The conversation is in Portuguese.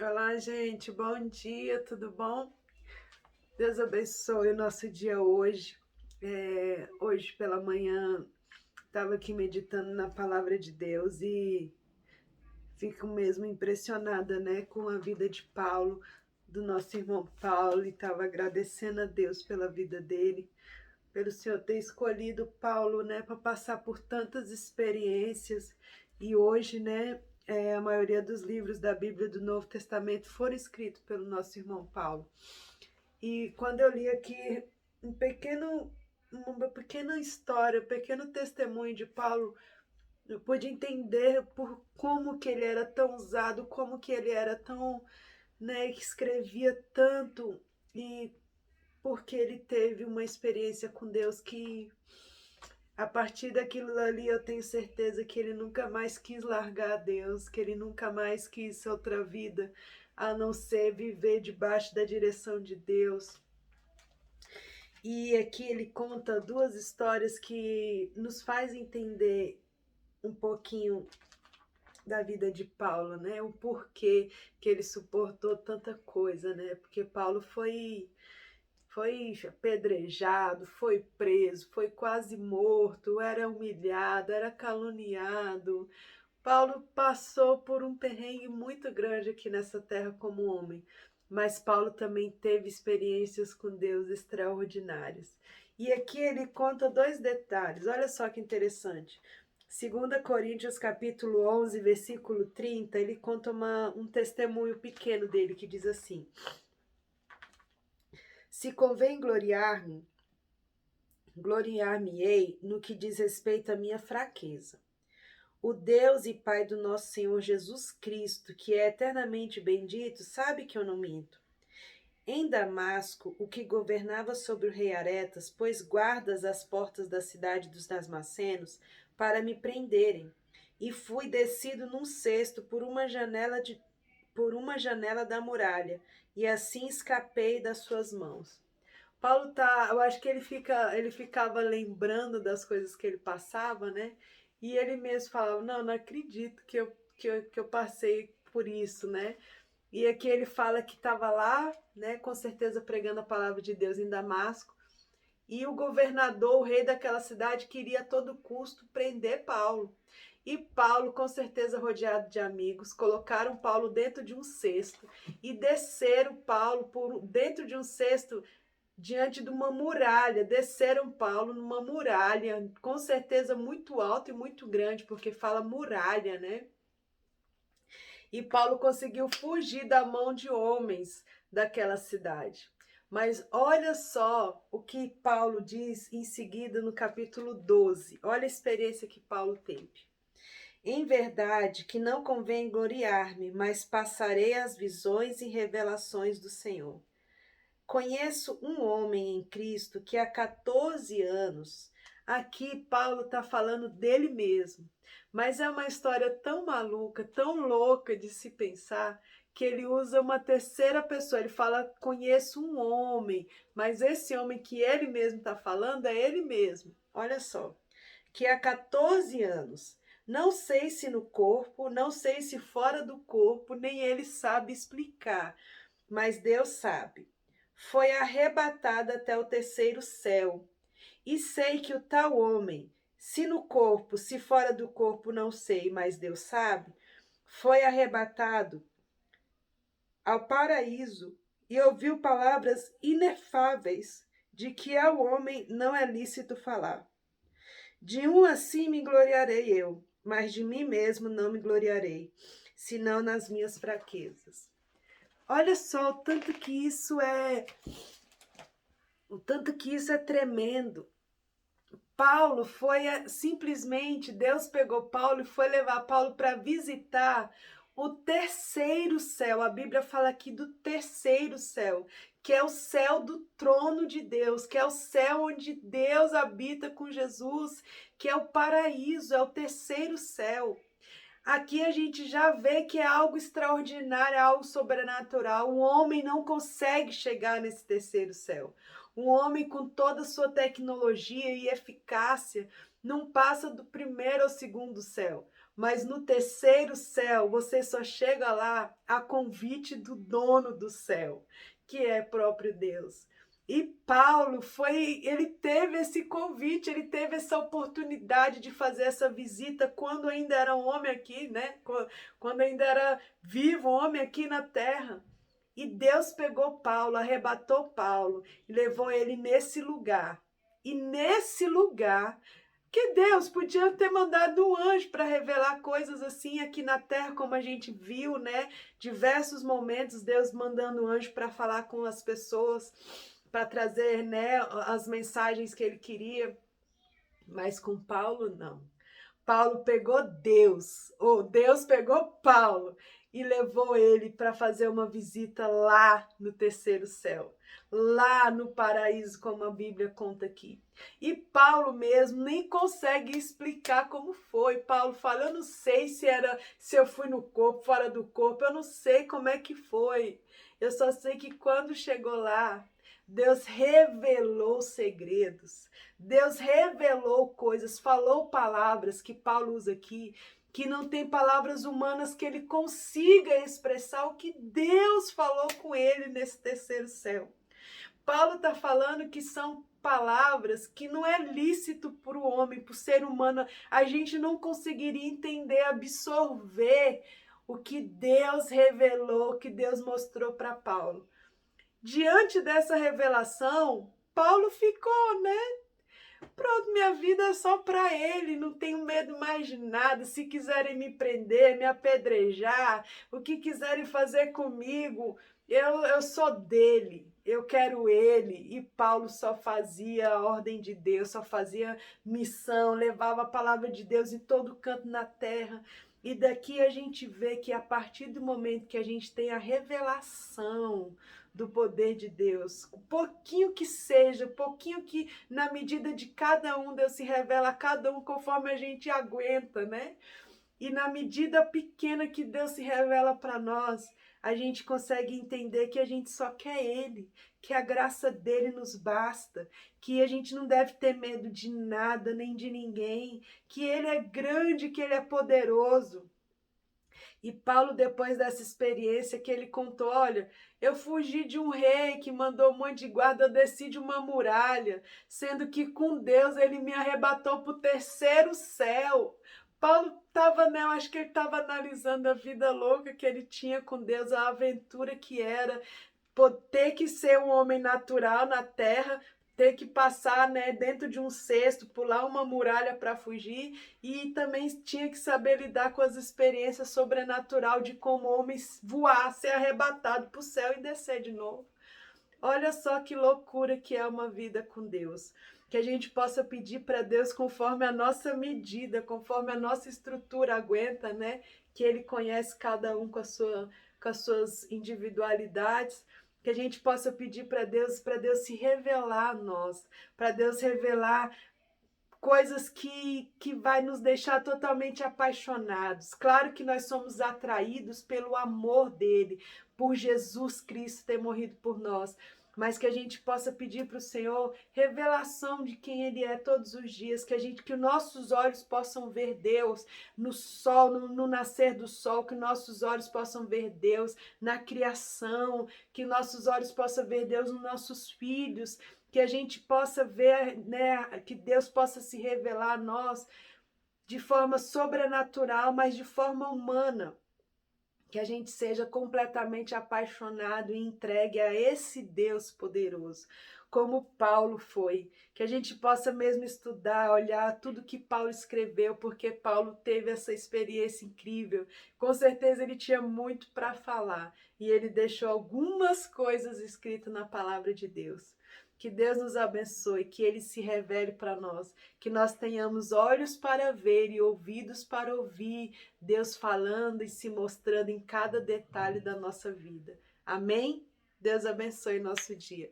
Olá, gente, bom dia, tudo bom? Deus abençoe o nosso dia hoje. Hoje pela manhã estava aqui meditando na palavra de Deus e fico mesmo impressionada, né, com a vida de Paulo, do nosso irmão Paulo, e estava agradecendo a Deus pela vida dele, pelo Senhor ter escolhido Paulo, né, para passar por tantas experiências. E hoje, né, a maioria dos livros da Bíblia do Novo Testamento foram escritos pelo nosso irmão Paulo. E quando eu li aqui um pequeno, uma pequena história, um pequeno testemunho de Paulo, eu pude entender por como que ele era tão usado, como que ele era tão, né, que escrevia tanto, e porque ele teve uma experiência com Deus que a partir daquilo ali eu tenho certeza que ele nunca mais quis largar a Deus, que ele nunca mais quis outra vida a não ser viver debaixo da direção de Deus. E aqui ele conta duas histórias que nos faz entender um pouquinho da vida de Paulo, né? O porquê que ele suportou tanta coisa, né? Porque Paulo foi apedrejado, foi preso, foi quase morto, era humilhado, era caluniado. Paulo passou por um perrengue muito grande aqui nessa terra como homem, mas Paulo também teve experiências com Deus extraordinárias. E aqui ele conta dois detalhes, olha só que interessante. 2 Coríntios capítulo 11, versículo 30, ele conta um testemunho pequeno dele que diz assim: Se convém gloriar-me, gloriar-me-ei no que diz respeito à minha fraqueza. O Deus e Pai do nosso Senhor Jesus Cristo, que é eternamente bendito, sabe que eu não minto. Em Damasco, o que governava sobre o rei Aretas pôs guardas às portas da cidade dos Damascenos para me prenderem, e fui descido num cesto por uma janela da muralha, e assim escapei das suas mãos. Paulo tá, eu acho que ele ficava lembrando das coisas que ele passava, né? E ele mesmo falava, não, não acredito que eu passei por isso, né? E aqui ele fala que estava lá, né, com certeza pregando a palavra de Deus em Damasco, e o governador, o rei daquela cidade, queria a todo custo prender Paulo. E Paulo, com certeza rodeado de amigos, colocaram Paulo dentro de um cesto e desceram Paulo por dentro de um cesto diante de uma muralha, desceram Paulo numa muralha, com certeza muito alta e muito grande, porque fala muralha, né? E Paulo conseguiu fugir da mão de homens daquela cidade. Mas olha só o que Paulo diz em seguida no capítulo 12. Olha a experiência que Paulo teve. Em verdade que não convém gloriar-me, mas passarei as visões e revelações do Senhor. Conheço um homem em Cristo que há 14 anos, aqui Paulo está falando dele mesmo, mas é uma história tão maluca, tão louca de se pensar, que ele usa uma terceira pessoa. Ele fala, conheço um homem, mas esse homem que ele mesmo está falando é ele mesmo. Olha só, que há 14 anos. Não sei se no corpo, não sei se fora do corpo, nem ele sabe explicar, mas Deus sabe. Foi arrebatada até o terceiro céu. E sei que o tal homem, se no corpo, se fora do corpo, não sei, mas Deus sabe, foi arrebatado ao paraíso e ouviu palavras inefáveis de que ao homem não é lícito falar. De um assim me gloriarei eu, mas de mim mesmo não me gloriarei, senão nas minhas fraquezas. Olha só o tanto que isso é tremendo. Paulo foi simplesmente, Deus pegou Paulo e foi levar Paulo para visitar o terceiro céu. A Bíblia fala aqui do terceiro céu, que é o céu do trono de Deus, que é o céu onde Deus habita com Jesus, que é o paraíso, é o terceiro céu. Aqui a gente já vê que é algo extraordinário, é algo sobrenatural. O homem não consegue chegar nesse terceiro céu. O homem, com toda a sua tecnologia e eficácia, não passa do primeiro ao segundo céu. mas no terceiro céu você só chega lá a convite do dono do céu, que é próprio Deus. E Paulo ele teve esse convite, ele teve essa oportunidade de fazer essa visita quando ainda era um homem aqui, né? Quando ainda era vivo, um homem aqui na terra. E Deus pegou Paulo, arrebatou Paulo e levou ele nesse lugar. E nesse lugar, que Deus podia ter mandado um anjo para revelar coisas assim aqui na terra, como a gente viu, né? Diversos momentos Deus mandando um anjo para falar com as pessoas, para trazer, né, as mensagens que ele queria. Mas com Paulo, não. Paulo pegou Deus, ou Deus pegou Paulo e levou ele para fazer uma visita lá no terceiro céu, lá no paraíso, como a Bíblia conta aqui. E Paulo mesmo nem consegue explicar como foi. Paulo fala: eu não sei se eu fui no corpo, fora do corpo, eu não sei como é que foi. Eu só sei que quando chegou lá, Deus revelou segredos. Deus revelou coisas, falou palavras que Paulo usa aqui, que não tem palavras humanas que ele consiga expressar o que Deus falou com ele nesse terceiro céu. Paulo está falando que são palavras que não é lícito para o homem, para o ser humano, a gente não conseguiria entender, absorver o que Deus revelou, o que Deus mostrou para Paulo. Diante dessa revelação, Paulo ficou, né? Pronto, minha vida é só para ele, não tenho medo mais de nada. Se quiserem me prender, me apedrejar, o que quiserem fazer comigo, eu sou dele, eu quero ele. E Paulo só fazia a ordem de Deus, só fazia missão, levava a palavra de Deus em todo canto na terra. E daqui a gente vê que a partir do momento que a gente tem a revelação do poder de Deus, um pouquinho que seja, um pouquinho que na medida de cada um, Deus se revela a cada um conforme a gente aguenta, né? E na medida pequena que Deus se revela para nós, a gente consegue entender que a gente só quer Ele, que a graça dele nos basta, que a gente não deve ter medo de nada nem de ninguém, que Ele é grande, que Ele é poderoso. E Paulo, depois dessa experiência que ele contou, olha, eu fugi de um rei que mandou um monte de guarda, eu desci de uma muralha, sendo que com Deus ele me arrebatou para o terceiro céu. Paulo estava, né, eu acho que ele estava analisando a vida louca que ele tinha com Deus, a aventura que era, ter que ser um homem natural na terra, ter que passar, né, dentro de um cesto, pular uma muralha para fugir, e também tinha que saber lidar com as experiências sobrenaturais de como homem voar, ser arrebatado para o céu e descer de novo. Olha só que loucura que é uma vida com Deus. Que a gente possa pedir para Deus conforme a nossa medida, conforme a nossa estrutura aguenta, né? Que Ele conhece cada um com as suas individualidades. Que a gente possa pedir para Deus se revelar a nós, para Deus revelar coisas que vai nos deixar totalmente apaixonados. Claro que nós somos atraídos pelo amor dele, por Jesus Cristo ter morrido por nós, mas que a gente possa pedir para o Senhor revelação de quem Ele é todos os dias, que nossos olhos possam ver Deus no sol, no nascer do sol, que nossos olhos possam ver Deus na criação, que nossos olhos possam ver Deus nos nossos filhos, que a gente possa ver, né, que Deus possa se revelar a nós de forma sobrenatural, mas de forma humana. Que a gente seja completamente apaixonado e entregue a esse Deus poderoso, como Paulo foi. Que a gente possa mesmo estudar, olhar tudo que Paulo escreveu, porque Paulo teve essa experiência incrível. Com certeza ele tinha muito para falar e ele deixou algumas coisas escritas na palavra de Deus. Que Deus nos abençoe, que Ele se revele para nós, que nós tenhamos olhos para ver e ouvidos para ouvir Deus falando e se mostrando em cada detalhe da nossa vida. Amém? Deus abençoe nosso dia.